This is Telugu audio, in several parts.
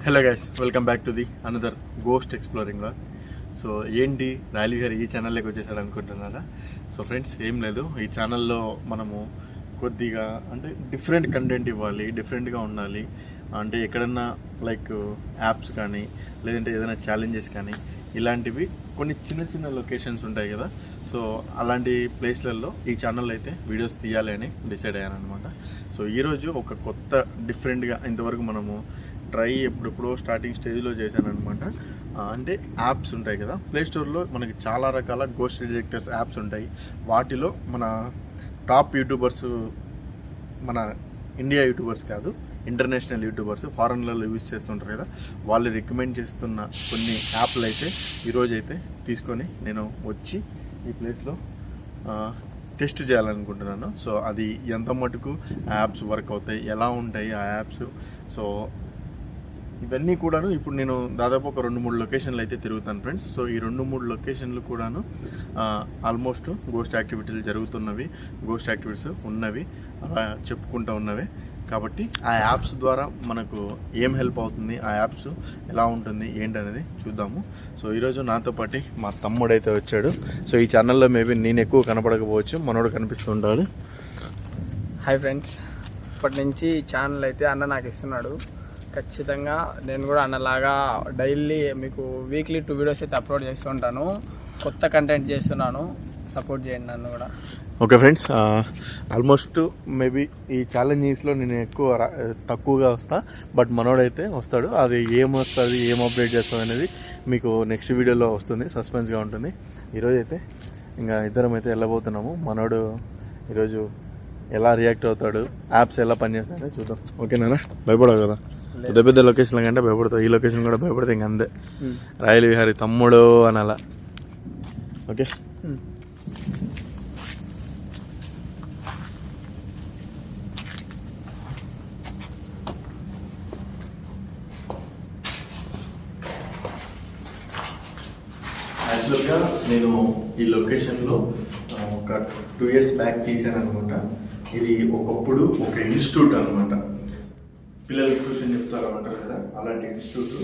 Hello guys, welcome back to the another ghost exploring vlog. So ఏంటి రాయల్ గారు ఈ ఛానల్లోకి వచ్చేసాడు అనుకుంటున్నారా? సో ఫ్రెండ్స్, ఏం లేదు, ఈ ఛానల్లో మనము కొద్దిగా అంటే డిఫరెంట్ కంటెంట్ ఇవ్వాలి, డిఫరెంట్గా ఉండాలి. అంటే ఎక్కడన్నా లైక్ యాప్స్ కానీ లేదంటే ఏదైనా ఛాలెంజెస్ కానీ ఇలాంటివి కొన్ని చిన్న చిన్న లొకేషన్స్ ఉంటాయి కదా. సో అలాంటి ప్లేస్లలో ఈ ఛానల్ అయితే వీడియోస్ తీయాలి అని డిసైడ్ అయ్యాను అనమాట. సో ఈరోజు ఒక కొత్త డిఫరెంట్గా ఇంతవరకు మనము ట్రై ఎప్పుడెప్పుడో స్టార్టింగ్ స్టేజ్లో చేశాను అనమాట. అంటే యాప్స్ ఉంటాయి కదా, ప్లేస్టోర్లో మనకి చాలా రకాల గోస్ట్ డిటెక్టర్స్ యాప్స్ ఉంటాయి. వాటిలో మన టాప్ యూట్యూబర్స్, మన ఇండియా యూట్యూబర్స్ కాదు, ఇంటర్నేషనల్ యూట్యూబర్స్ ఫారెన్లలో యూజ్ చేస్తుంటారు కదా, వాళ్ళు రికమెండ్ చేస్తున్న కొన్ని యాప్లు అయితే ఈరోజు అయితే తీసుకొని నేను వచ్చి ఈ ప్లేస్లో టెస్ట్ చేయాలనుకుంటున్నాను. సో అది ఎంత మటుకు యాప్స్ వర్క్ అవుతాయి, ఎలా ఉంటాయి ఆ యాప్స్, సో ఇవన్నీ కూడాను ఇప్పుడు నేను దాదాపు ఒక 2-3 లొకేషన్లు అయితే తిరుగుతాను ఫ్రెండ్స్. సో ఈ 2-3 లొకేషన్లు కూడాను ఆల్మోస్ట్ గోస్ట్ యాక్టివిటీలు జరుగుతున్నవి, గోస్ట్ యాక్టివిటీస్ ఉన్నవి, అలా చెప్పుకుంటూ ఉన్నవి. కాబట్టి ఆ యాప్స్ ద్వారా మనకు ఏం హెల్ప్ అవుతుంది, ఆ యాప్స్ ఎలా ఉంటుంది ఏంటనేది చూద్దాము. సో ఈరోజు నాతో పాటు మా తమ్ముడైతే వచ్చాడు. సో ఈ ఛానల్లో మేబీ నేను ఎక్కువ కనపడకపోవచ్చు, మనోడు కనిపిస్తుంటాడు. హాయ్ ఫ్రెండ్స్, ఇప్పటి నుంచి ఛానల్ అయితే అన్న నాకు ఇస్తున్నాడు. ఖచ్చితంగా నేను కూడా అన్నలాగా డైలీ మీకు వీక్లీ 2 వీడియోస్ అయితే అప్లోడ్ చేస్తూ ఉంటాను. కొత్త కంటెంట్ చేస్తున్నాను, సపోర్ట్ చేయండి నన్ను కూడా. ఓకే ఫ్రెండ్స్, ఆల్మోస్ట్ మేబీ ఈ ఛాలెంజెస్లో నేను తక్కువగా వస్తా, బట్ మనోడైతే వస్తాడు. అది ఏం వస్తుంది, ఏం అప్డేట్ చేస్తుంది అనేది మీకు నెక్స్ట్ వీడియోలో వస్తుంది, సస్పెన్స్గా ఉంటుంది. ఈరోజు అయితే ఇంకా ఇద్దరం అయితే వెళ్ళబోతున్నాము. మనోడు ఈరోజు ఎలా రియాక్ట్ అవుతాడు, యాప్స్ ఎలా పనిచేస్తాడో చూద్దాం. ఓకేనా? భయపడవు కదా, పెద్ద పెద్ద లొకేషన్ల కంటే భయపడతావు, ఈ లొకేషన్ కూడా భయపడితే ఇంక అంతే. రాయల్ విహారీ తమ్ముడు అని అలా. ఓకే, యాక్చువల్గా నేను ఈ లొకేషన్లో ఒక 2 years బ్యాక్ తీసాను అనమాట. ఇది ఒకప్పుడు ఒక ఇన్స్టిట్యూట్ అనమాట, పిల్లలకి ట్యూషన్ చెప్తారు అంటారు కదా, అలాంటి ఇన్స్టిట్యూట్.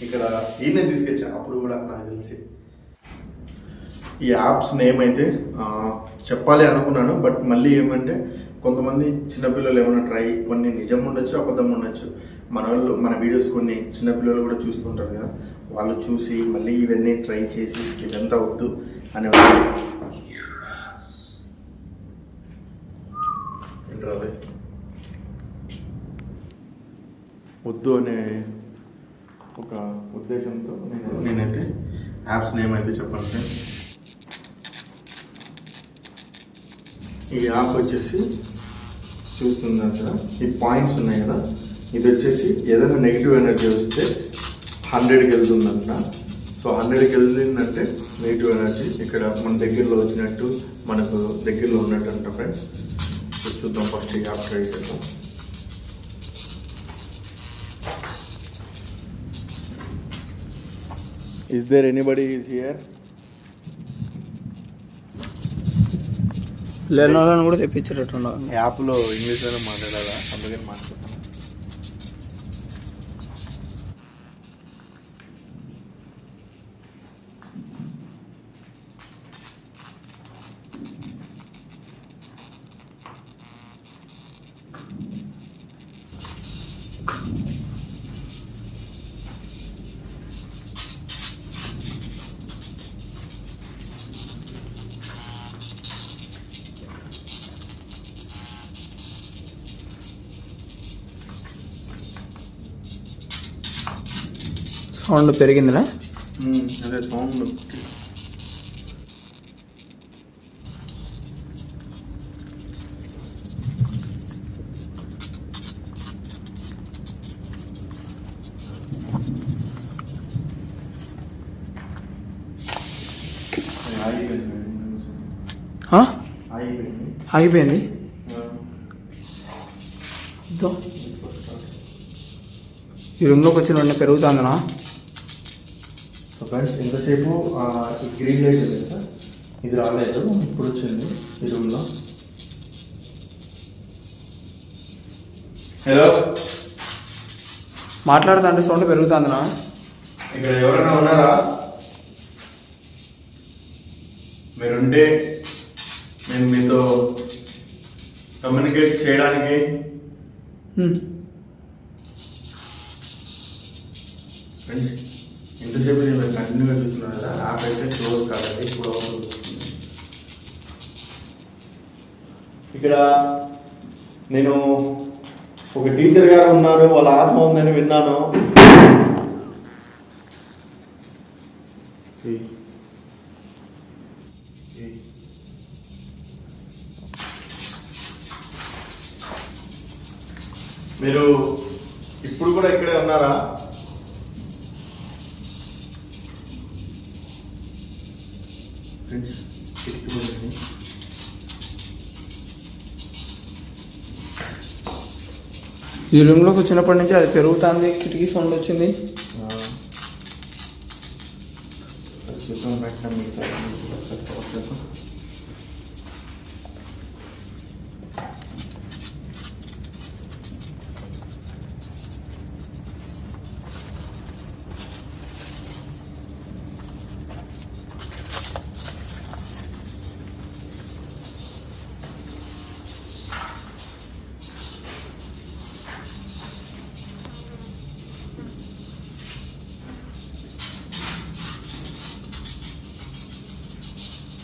ఇక్కడ ఈయనే తీసుకొచ్చా అప్పుడు కూడా నాకు తెలిసి. ఈ యాప్స్ నేమ్ అయితే చెప్పాలి అనుకున్నాను, బట్ మళ్ళీ ఏమంటే కొంతమంది చిన్నపిల్లలు ఏమైనా ట్రై, కొన్ని నిజం ఉండొచ్చు, అబద్ధం ఉండొచ్చు. మన వాళ్ళు మన వీడియోస్ కొన్ని చిన్నపిల్లలు కూడా చూస్తుంటారు కదా, వాళ్ళు చూసి మళ్ళీ ఇవన్నీ ట్రై చేసి ఇదంతా వద్దు అనేవాళ్ళు. వద్దు అనే ఒక ఉద్దేశంతో నేనైతే యాప్స్ నేమ్ అయితే చెప్పాను ఫ్రెండ్స్. ఈ యాప్ వచ్చేసి చూస్తున్నారు కదా, ఈ పాయింట్స్ ఉన్నాయి కదా, ఇది వచ్చేసి ఏదైనా నెగిటివ్ ఎనర్జీ వస్తే 100కి వెళ్తుందంట. సో 100కి వెళ్ళిందంటే నెగిటివ్ ఎనర్జీ ఇక్కడ మన దగ్గరలో వచ్చినట్టు, మనకు దగ్గరలో ఉన్నట్టు అంట ఫ్రెండ్స్. చూద్దాం, ఫస్ట్ ఈ యాప్ ట్రై చేద్దాం. Is there anybody is here? లేని వాళ్ళని కూడా తెప్పించేటట్టున్నాను. యాప్లో ఇంగ్లీష్లోనే మాట్లాడాలా, అందుకని మాట్లాడుతున్నాను. సౌండ్ పెరిగిందినా? అదే సౌండ్. ఆగిపోయింది. ఈ రూమ్లోకి వచ్చిన వెంటనే పెరుగుతుందనా? సో ఫ్రెండ్స్, ఇంతసేపు ఈ గ్రీన్ లైట్ ఉంది కదా, ఇది రాలేదు, ఇప్పుడు వచ్చింది ఈ రూమ్లో. హలో మాట్లాడుతుంటే సౌండ్ పెరుగుతుందినా? ఇక్కడ ఎవరైనా ఉన్నారా? మీరుంటే నేను మీతో కమ్యూనికేట్ చేయడానికి. ఫ్రెండ్స్, ఇంతసేపు నేను కంటిన్యూగా చూస్తున్నాను కదా, యాప్ అయితే క్లోజ్ కాదండి, ఇప్పుడు ఓపెన్ అవుతుంది. ఇక్కడ నేను ఒక టీచర్ గారు ఉన్నారు, వాళ్ళ ఆత్మ ఉందని విన్నాను. మీరు ఇప్పుడు కూడా ఇక్కడే ఉన్నారా? ఫ్రెండ్స్, ఈ రూమ్లోకి వచ్చినప్పటి నుంచి అది పెరుగుతుంది, కిటికీ సౌండ్ వచ్చింది.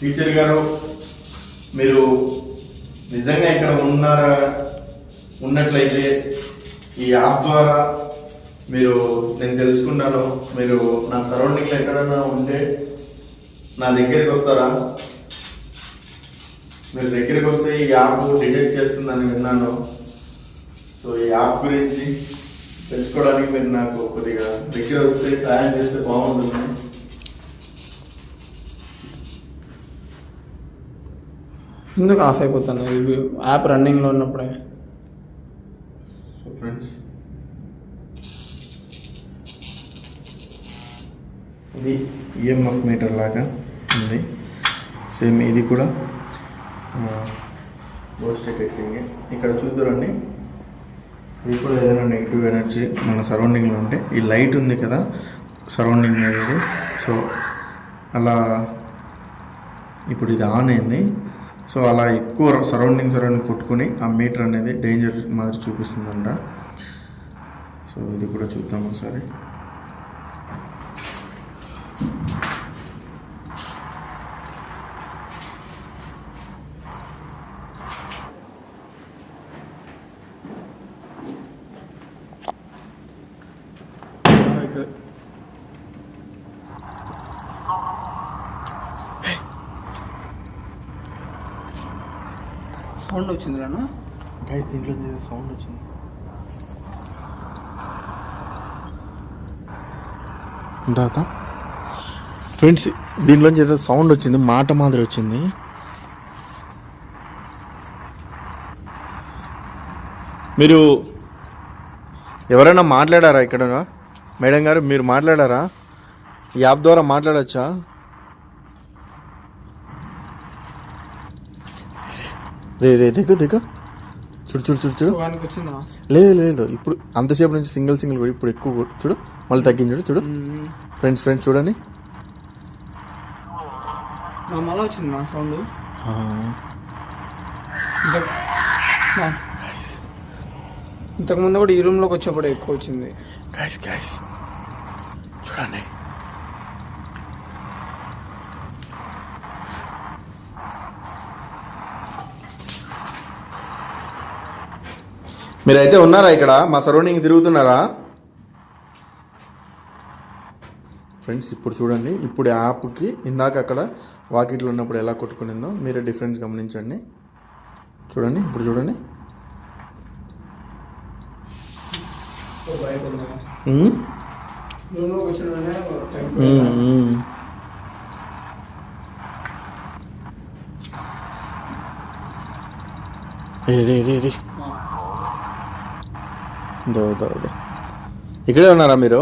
టీచర్ గారు, మీరు నిజంగా ఇక్కడ ఉన్నట్లయితే ఈ యాప్ ద్వారా నేను తెలుసుకున్నాను, మీరు నా సరౌండింగ్లో ఎక్కడన్నా ఉంటే నా దగ్గరికి వస్తారా? మీరు దగ్గరికి వస్తే ఈ యాప్ డిటెక్ట్ చేస్తుందని విన్నాను. సో ఈ యాప్ గురించి తెలుసుకోవడానికి మీరు నాకు కొద్దిగా దగ్గర వస్తే సాయం చేస్తే బాగుంటుంది. ఎందుకు ఆఫ్ అయిపోతాను యాప్ రన్నింగ్లో ఉన్నప్పుడే? సో ఫ్రెండ్స్, ఇది ఈఎంఎఫ్ మీటర్ లాగా ఉంది. సేమ్ ఇది కూడా గోస్ట్ డిటెక్టింగ్. ఇక్కడ చూద్దురండి, ఇది కూడా ఏదైనా నెగిటివ్ ఎనర్జీ మన సరౌండింగ్లో ఉంటే, ఈ లైట్ ఉంది కదా సరౌండింగ్ అనేది, సో అలా ఇప్పుడు ఇది ఆన్ అయింది. సో అలా ఎక్కువ సరౌండింగ్ కొట్టుకుని ఆ మీటర్ అనేది డేంజర్ మాదిరి చూపిస్తుందంట. సో ఇది కూడా చూద్దాం ఒకసారి. సౌండ్ వచ్చింది రాను గైస్, దీంట్లో సౌండ్ వచ్చింది. తర్వాత ఫ్రెండ్స్, దీంట్లోంచి ఏదో సౌండ్ వచ్చింది, మాట మాదిరి వచ్చింది. మీరు ఎవరైనా మాట్లాడారా ఇక్కడ? మేడం గారు, మీరు మాట్లాడారా? ఈ యాప్ ద్వారా మాట్లాడచ్చా? రే దిగు చూడు. లేదు, ఇప్పుడు అంతసేపు నుంచి సింగిల్ కూడా ఇప్పుడు ఎక్కువ చూడు, మళ్ళీ తగ్గించుడు చూడు. ఫ్రెండ్స్ చూడండి, మళ్ళీ వచ్చింది నా సౌండ్. ఇంతకుముందు కూడా ఈ రూమ్లోకి వచ్చేప్పుడు ఎక్కువ వచ్చింది. గైస్ చూడండి, మీరైతే ఉన్నారా ఇక్కడ? మా సరౌండింగ్ తిరుగుతున్నారా? ఫ్రెండ్స్, ఇప్పుడు చూడండి, ఇప్పుడు యాప్కి ఇందాక అక్కడ వాకిట్లో ఉన్నప్పుడు ఎలా కొట్టుకునిందో మీరే డిఫరెన్స్ గమనించండి. చూడండి, ఇప్పుడు చూడండి. రే ఇక్కడే ఉన్నారా మీరు?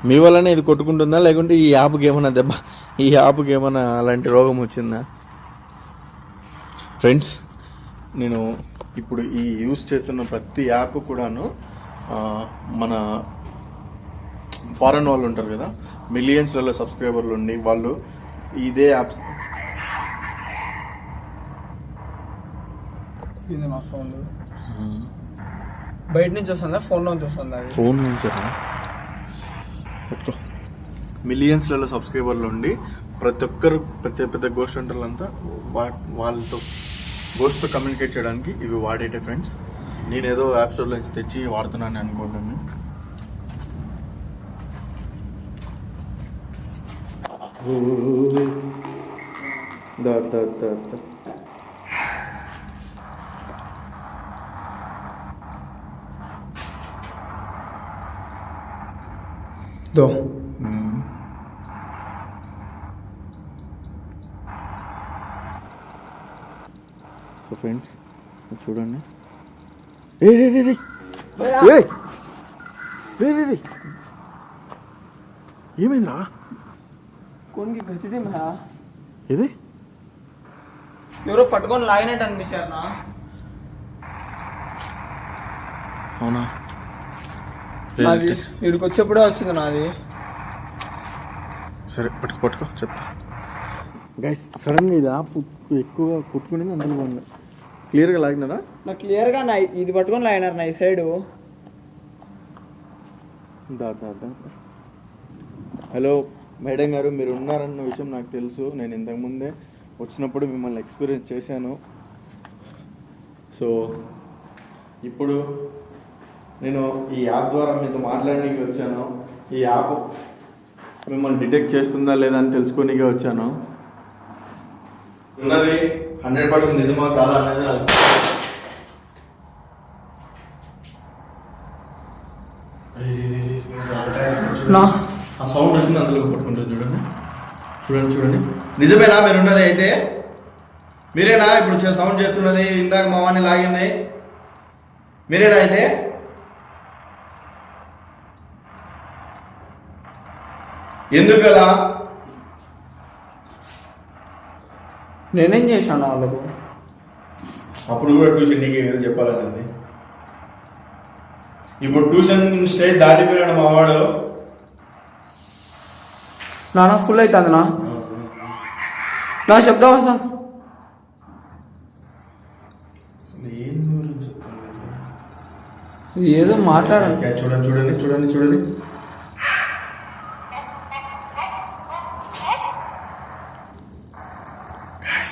మీ వల్లనే ఇది కొట్టుకుంటుందా, లేకుంటే ఈ యాప్కి ఏమన్నా ఈ యాప్కి ఏమన్నా అలాంటి రోగం వచ్చిందా? ఫ్రెండ్స్, నేను ఇప్పుడు ఈ యూస్ చేస్తున్న ప్రతి యాప్ కూడాను మన ఫారెన్ వాళ్ళు ఉంటారు కదా, మిలియన్స్లలో సబ్స్క్రైబర్లు ఉండి వాళ్ళు ఇదే యాప్స్ ఇది నా ఫోన్ బయట నుంచి వస్తుందా ఫోన్లో నుంచి వస్తుందా? ఫోన్ నుంచి మిలియన్స్లలో సబ్స్క్రైబర్లు ఉండి ప్రతి ఒక్కరు పెద్ద పెద్ద గోస్ట్ హంటర్లంతా వాళ్ళతో గోస్ట్తో కమ్యూనికేట్ చేయడానికి ఇవి వాడేటే ఫ్రెండ్స్. నేనేదో యాప్ స్టోర్ నుంచి తెచ్చి వాడుతున్నాను అనుకోండి. దో సో ఫ్రెండ్స్ చూడండి. ఏమైందిరా? కొనికి గతిది ఇది ఎవరో పట్టుకొని లాగినట్టు అనిపించారు నా. అవునా? నాది వీడికి వచ్చేప్పుడే వచ్చింది నాది. సరే పట్టుకో చెప్తా. గైస్ సడన్గా ఇది ఎక్కువ కుట్టుకునేది అందులో బాగుంది. క్లియర్గా లాగినారా? నాకు క్లియర్గా నా ఇది పట్టుకొని లాగినారు నా ఈ సైడు. హలో మేడం గారు, మీరు ఉన్నారన్న విషయం నాకు తెలుసు. నేను ఇంతకుముందే వచ్చినప్పుడు మిమ్మల్ని ఎక్స్పీరియన్స్ చేశాను. సో ఇప్పుడు నేను ఈ యాప్ ద్వారా మీతో మాట్లాడడానికి వచ్చాను. ఈ యాప్ మిమ్మల్ని డిటెక్ట్ చేస్తుందా లేదా అని తెలుసుకోనికే వచ్చాను. ఉన్నది 100% నిజమా కాదా అనేది ఆ సౌండ్ వచ్చింది, అందులో కొట్టుకుంటుంది. చూడండి నిజమేనా మీరు ఉన్నది? అయితే మీరేనా ఇప్పుడు సౌండ్ చేస్తున్నది? ఇందాక మా వాడిని లాగింది మీరేనా? అయితే ఎందుకు అలా? నేనేం చేశాను వాళ్ళకు? అప్పుడు కూడా ట్యూషన్ నీకే ఏదో చెప్పాలనేది. ఇప్పుడు ట్యూషన్ స్టేజ్ దాటిపోయాడు మా వాడు. నానా ఫుల్ అవుతుంది నా శబ్దం వస్తాను. ఏదో మాట్లాడాలి. చూడండి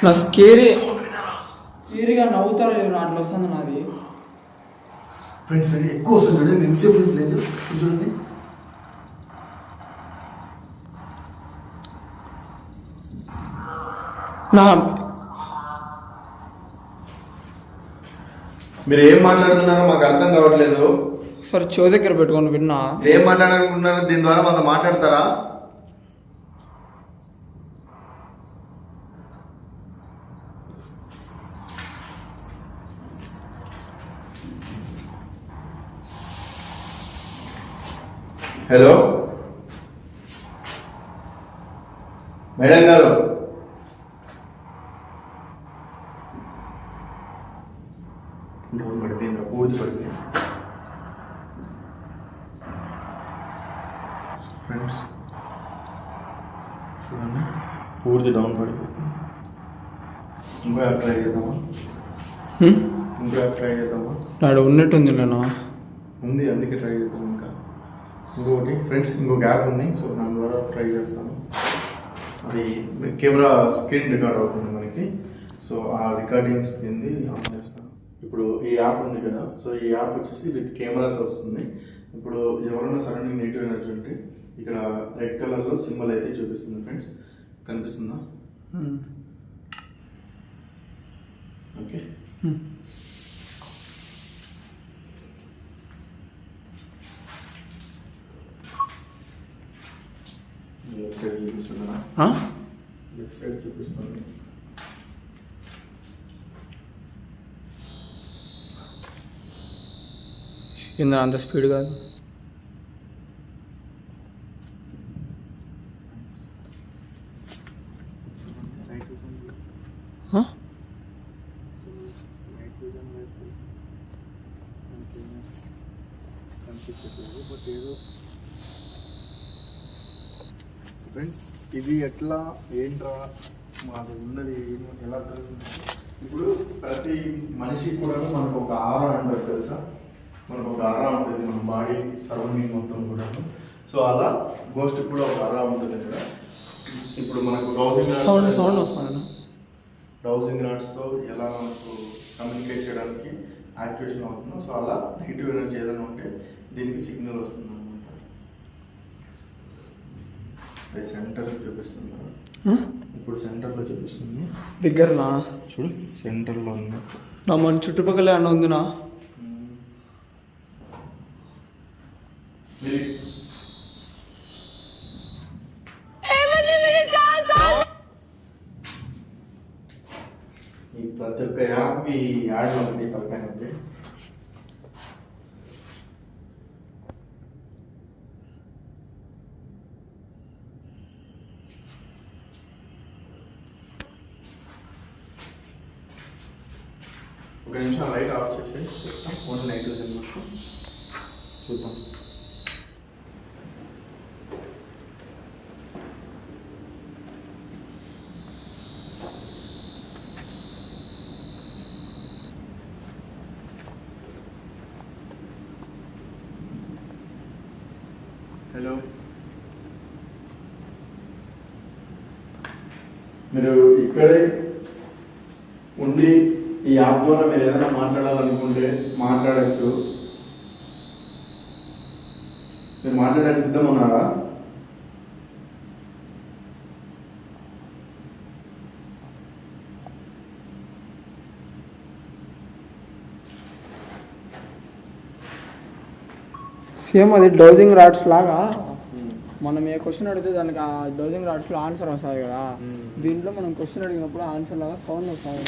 నా స్కేరీగా నవ్వుతారు అట్లా వస్తుంది నాది. ఫ్రెండ్స్ ఎక్కువ వస్తుంది చూడండి, ఎంతసేపు లేదు చూడండి. మీరు ఏం మాట్లాడుతున్నారో మాకు అర్థం కావట్లేదు. సరే చెవు దగ్గర పెట్టుకొని విన్నా. ఏం మాట్లాడాలనుకుంటున్నారో దీని ద్వారా మాతో మాట్లాడతారా? హలో మేడం గారు, డౌన్ పడిపోయింది, పూర్తి పడిపోయింది. ఫ్రెండ్స్ చూడండి, పూర్తి డౌన్ పడిపోయింది. ఇంకో యాప్ ట్రై చేద్దామా? నాడు ఉన్నట్టుంది నేను ఉంది, అందుకే ట్రై చేద్దాం. ఇంకా ఇంకొకటి ఫ్రెండ్స్, ఇంకొక యాప్ ఉంది. సో దాని ద్వారా ట్రై చేస్తాను. అది కెమెరా స్క్రీన్ రికార్డ్ అవుతుంది మనకి. సో ఆ రికార్డింగ్ స్క్రీన్ది ఆన్ చేస్తాను. ఇప్పుడు ఈ యాప్ ఉంది కదా, సో ఈ యాప్ వచ్చేసి విత్ కెమెరాతో వస్తుంది. ఇప్పుడు ఎవరైనా సరౌండింగ్ నెగిటివ్ ఎనర్జీ ఉంటే ఇక్కడ రెడ్ కలర్లో సింబల్ అయితే చూపిస్తుంది. ఫ్రెండ్స్ కనిపిస్తుందా? ఓకే. లెఫ్ట్ సైడ్ చూపిస్తున్నా, లెఫ్ట్ సైడ్ చూపిస్తుంది. కింద అంత స్పీడ్ కాదు. ఫ్రెండ్స్ ఇది ఎట్లా ఏంట్రా మాది ఉన్నది ఎలా జరుగుతుంది. ఇప్పుడు ప్రతి మనిషికి కూడా మనకు ఒక ఆరా ఉంటుంది తెలుసా, మనకు ఒక ఆరా ఉంటుంది మన బాడీ సరౌండింగ్ మొత్తం కూడా. సో అలా గోస్ట్ కూడా ఒక ఆరా ఉంటుంది కదా. ఇప్పుడు మనకు డౌజింగ్ రాడ్స్తో ఎలా మనకు కమ్యూనికేట్ చేయడానికి యాక్టివేషన్ అవుతుందో, సో అలా నెగిటివ్ ఎనర్జీ ఏదైనా ఉంటే దీనికి సిగ్నల్ వస్తుంది అనమాట. సెంటర్లో చూపిస్తుంది, ఇప్పుడు సెంటర్లో చూపిస్తుంది. దగ్గరనా చూడు, సెంటర్లో ఉంది. నా మన చుట్టుపక్కల ఏమన్నా ఉందినా? ఈ ప్రతి ఒక్క యాప్ ఈ యాడ్ ఉంది తలకాయ. ఒక నిమిషం లైట్ ఆఫ్ చేసి ఓన్లీ నైట్ సింబల్స్ చూద్దాం. హలో, మీరు ఇక్కడే ఉండి ఈ యాప్ ద్వారా మీరు ఏదైనా మాట్లాడాలనుకుంటే మాట్లాడచ్చు. మీరు మాట్లాడడానికి సిద్ధం ఉన్నారా? సేమ్ అది డౌజింగ్ రాడ్స్ లాగా మనం ఏ క్వశ్చన్ అడిగితే దానికి ఆ డౌజింగ్ రాడ్స్లో ఆన్సర్ వస్తుంది కదా. దీంట్లో మనం క్వశ్చన్ అడిగినప్పుడు ఆన్సర్ లాగా సౌండ్ వస్తుంది.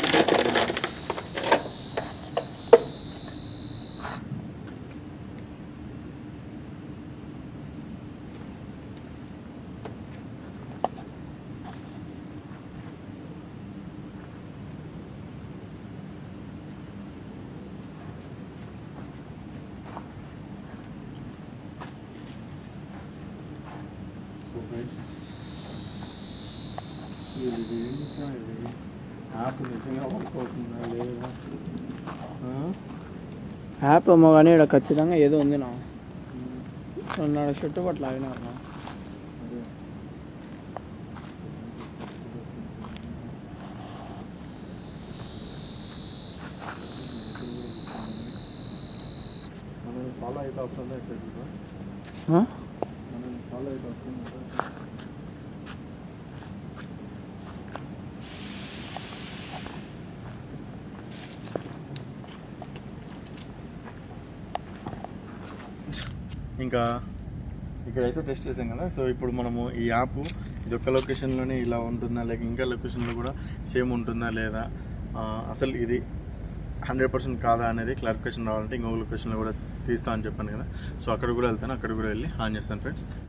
యాప్ ఏమో కానీ ఇక్కడ ఖచ్చితంగా ఏదో ఉంది నా చుట్టుపట్ల అయినా ఫాలో అయితే వస్తుందా? ఫాలో అయితే వస్తుంది. ఇంకా ఇక్కడైతే టెస్ట్ చేసాం కదా. సో ఇప్పుడు మనము ఈ యాప్ ఇది ఒక్క లొకేషన్లోనే ఇలా ఉంటుందా, లేక ఇంకా లొకేషన్లో కూడా సేమ్ ఉంటుందా లేదా, అసలు ఇది 100% కాదా అనేది క్లారిఫికేషన్ రావాలంటే ఇంకొక లొకేషన్లో కూడా తీస్తా అని చెప్పాను కదా. సో అక్కడ కూడా వెళ్తాను, అక్కడ కూడా వెళ్ళి ఆన్ చేస్తాను ఫ్రెండ్స్.